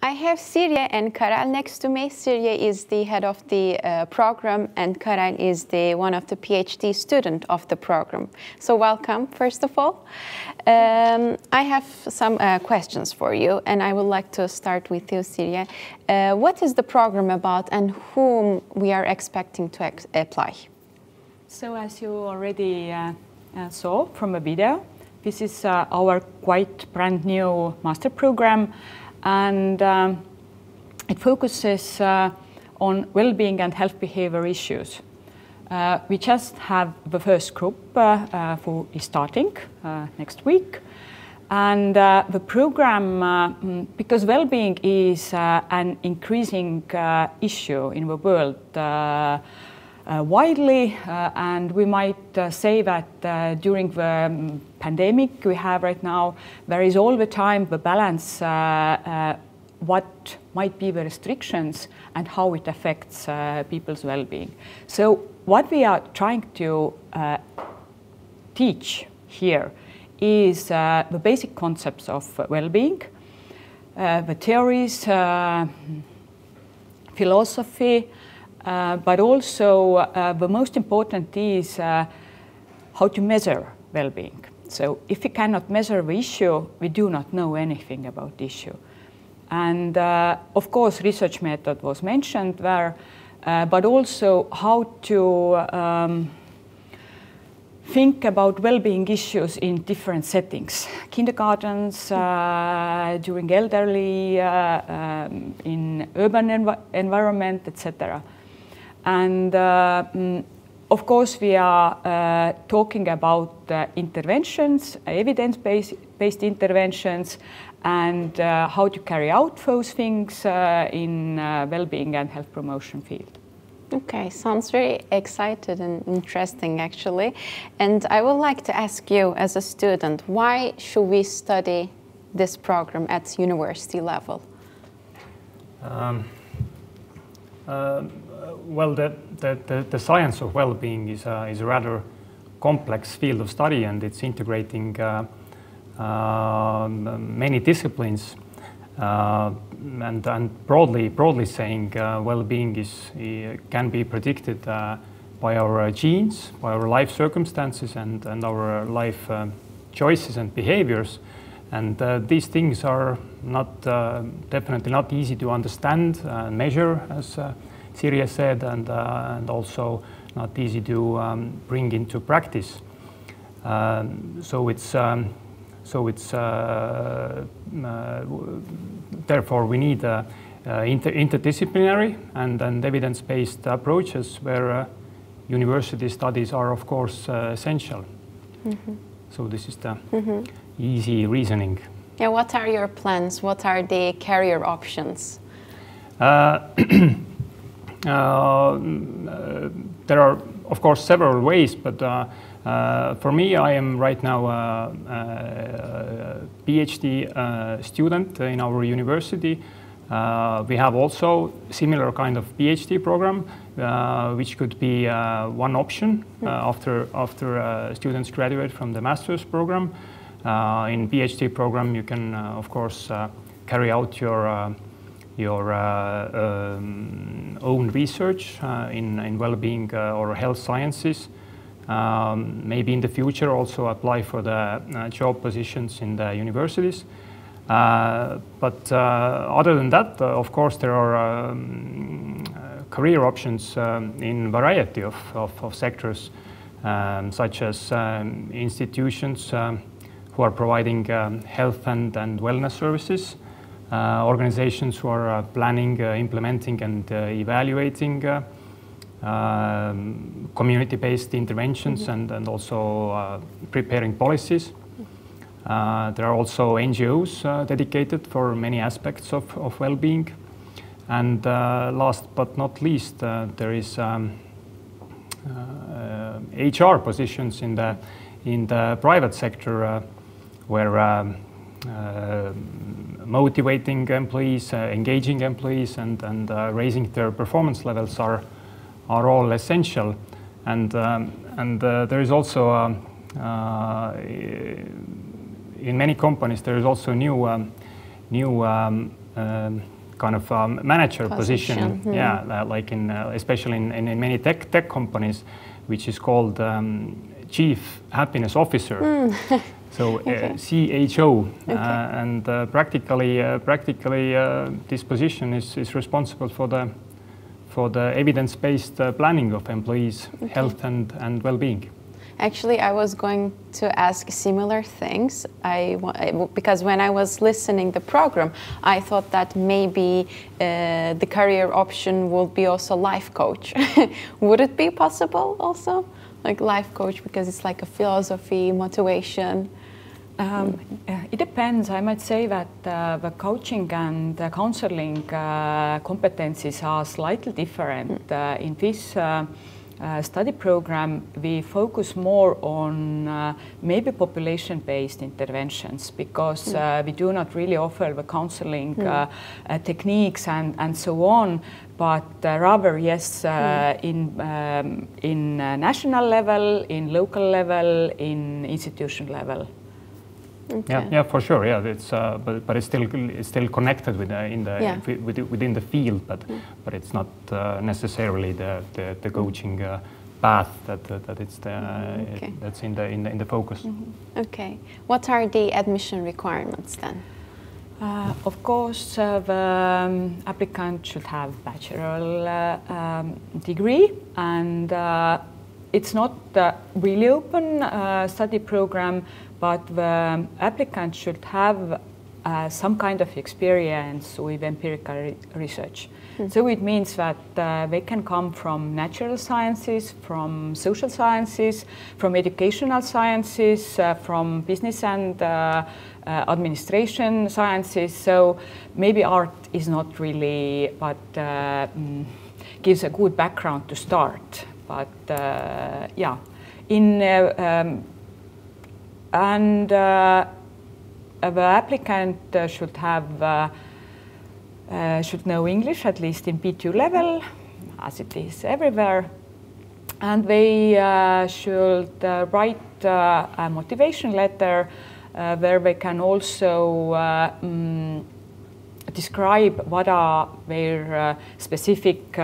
I have Sirje and Karel next to me. Sirje is the head of the program and Karel is one of the PhD student of the program. So welcome, first of all. I have some questions for you and I would like to start with you, Sirje. What is the program about and whom we are expecting to apply? So as you already saw from a video, this is our quite brand new master program. And it focuses on well-being and health behavior issues. We just have the first group who is starting next week. And the program, because well-being is an increasing issue in the world widely, and we might say that during the pandemic we have right now, there is all the time the balance what might be the restrictions and how it affects people's well-being. So what we are trying to teach here is the basic concepts of well-being, the theories, philosophy, but also the most important is how to measure well-being. So if we cannot measure the issue, we do not know anything about the issue. And of course, research method was mentioned there, but also how to think about well-being issues in different settings. Kindergartens, during elderly, in urban environment, etc. And of course, we are talking about interventions, evidence-based interventions, and how to carry out those things in well-being and health promotion field. Okay, sounds very exciting and interesting actually. And I would like to ask you as a student, why should we study this program at university level? Well, the science of well-being is a rather complex field of study, and it's integrating many disciplines. And broadly saying, well-being can be predicted by our genes, by our life circumstances, and our life choices and behaviors. And these things are definitely not easy to understand and measure, as Sirje said, and also not easy to bring into practice. Therefore, we need interdisciplinary and evidence-based approaches where university studies are, of course, essential. Mm-hmm. So this is the easy reasoning. Yeah, what are your plans? What are the career options? There are, of course, several ways, but for me, I am right now a PhD student in our university. We have also similar kind of PhD program, which could be one option after students graduate from the master's program. In PhD program, you can, of course, carry out your own research in well-being or health sciences. Maybe in the future also apply for the job positions in the universities. But other than that, of course, there are career options in variety of sectors, such as institutions who are providing health and wellness services, organizations who are planning, implementing and evaluating community-based interventions and also preparing policies. There are also NGOs dedicated for many aspects of well-being. And last but not least, there is HR positions in the private sector where motivating employees, engaging employees, and raising their performance levels are all essential. And there is also in many companies there is also new kind of manager position. Yeah, like in especially in many tech companies, which is called Chief Happiness Officer. So CHO, and practically this position is responsible for the evidence-based planning of employees' health and well-being. Actually, I was going to ask similar things. Because when I was listening the program, I thought that maybe the career option would be also life coach. Would it be possible also, like life coach, because it's like a philosophy, motivation? It depends. I might say that the coaching and the counseling competencies are slightly different. In this study program, we focus more on maybe population-based interventions, because we do not really offer the counseling techniques and so on, but rather, yes, in national level, in local level, in institution level. Okay. Yeah, for sure. Yeah, it's but it's still connected with within the field, but it's not necessarily the coaching path that's in the focus. Okay. What are the admission requirements then? Of course, the applicant should have bachelor degree, and it's not a really open study program, but the applicant should have some kind of experience with empirical research. So it means that they can come from natural sciences, from social sciences, from educational sciences, from business and administration sciences. So maybe art is not really, but gives a good background to start. But yeah, and the applicant should know English at least in B2 level, as it is everywhere, and they should write a motivation letter where they can also describe what are their specific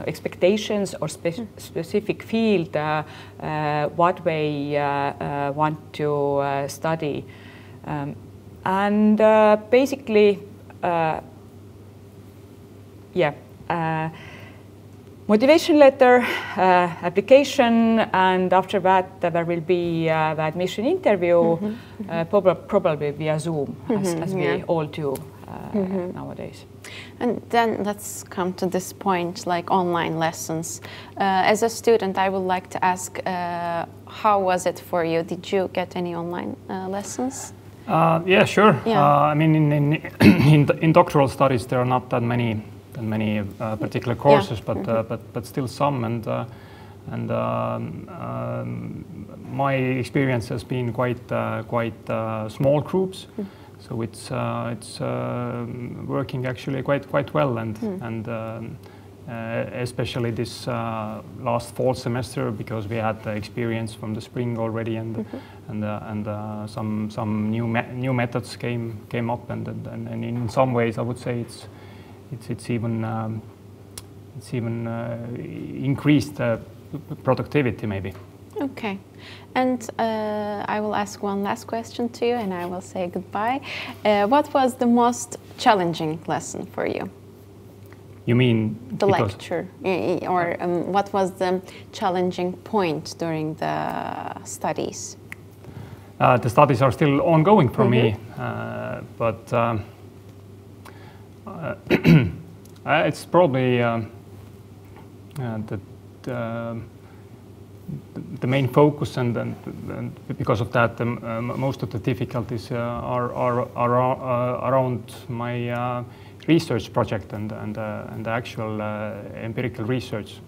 expectations or specific field what they want to study, and basically motivation letter, application, and after that there will be the admission interview, probably via Zoom, as we all do nowadays. And then let's come to this point, like online lessons. As a student, I would like to ask, how was it for you? Did you get any online lessons? Yeah, sure. Yeah. I mean, in doctoral studies, there are not that many particular courses, but still some, and my experience has been quite small groups. So it's working actually quite well, and especially this last fall semester, because we had the experience from the spring already, and some new methods came up, and in some ways I would say it's even increased productivity maybe. Okay, and I will ask one last question to you, and I will say goodbye. What was the most challenging lesson for you? You mean the lecture, or what was the challenging point during the studies? The studies are still ongoing for me, but it's probably the main focus, and because of that, most of the difficulties are around my research project and the actual empirical research.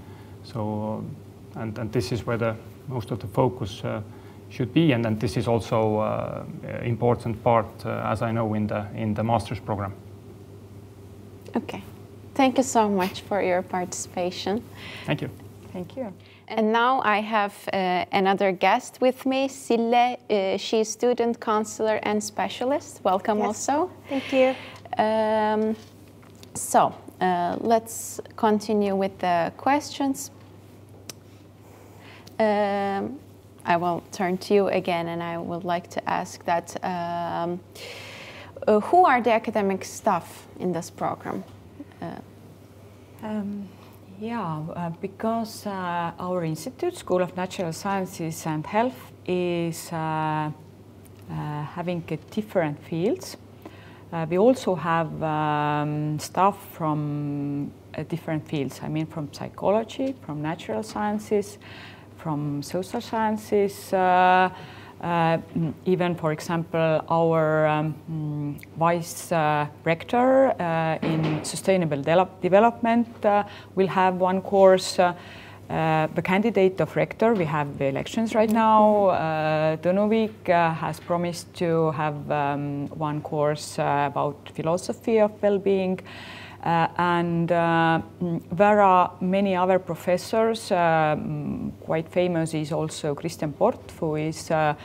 So, and this is where most of the focus should be, and this is also important part, as I know, in the master's program. Okay, thank you so much for your participation. Thank you. Thank you. And now I have another guest with me, Sirje. She's student counselor and specialist. Welcome also. Thank you. So let's continue with the questions. I will turn to you again, and I would like to ask that who are the academic staff in this program? Because our institute, School of Natural Sciences and Health, is having different fields. We also have staff from different fields. I mean, from psychology, from natural sciences, from social sciences. Even, for example, our vice rector in sustainable development will have one course. The candidate of rector, we have the elections right now. Donovik has promised to have one course about philosophy of well-being. And there are many other professors. Quite famous is also Kristjan Port, who is a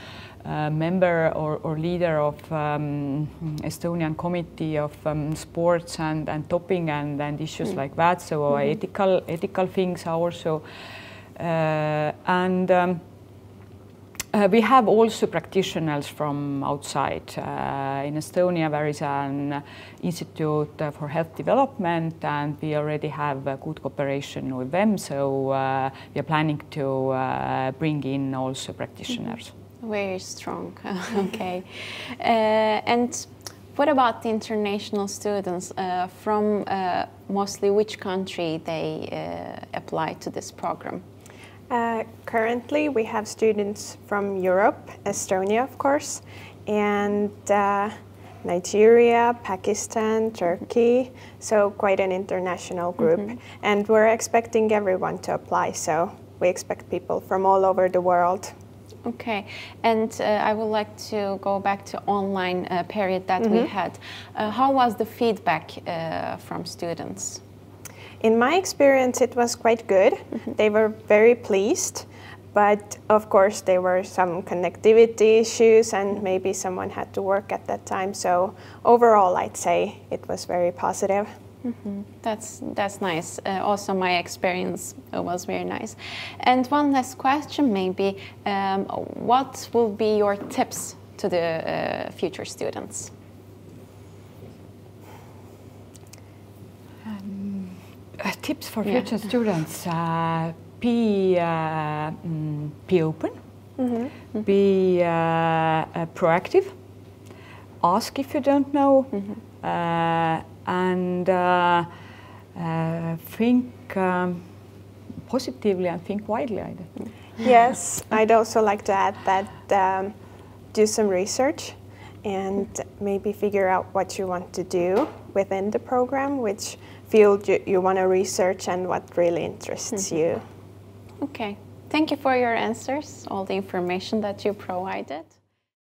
member or leader of Estonian Committee of Sports and Doping and issues like that. So ethical things are also. We have also practitioners from outside. In Estonia, there is an Institute for Health Development, and we already have a good cooperation with them. So we are planning to bring in also practitioners. Very strong. Okay. And what about the international students from mostly which country they apply to this program? Currently, we have students from Europe, Estonia, of course, and Nigeria, Pakistan, Turkey, so quite an international group. And we're expecting everyone to apply, so we expect people from all over the world. Okay, and I would like to go back to online period that we had. How was the feedback from students? In my experience, it was quite good. They were very pleased, but of course there were some connectivity issues and maybe someone had to work at that time. So overall, I'd say it was very positive. That's nice. Also, my experience was very nice. And one last question, maybe, what will be your tips to the future students? Tips for future students: be open, be proactive, ask if you don't know, and think positively and think widely. Yes, I'd also like to add that do some research and maybe figure out what you want to do within the program, which field you want to research and what really interests you. Okay, thank you for your answers, all the information that you provided.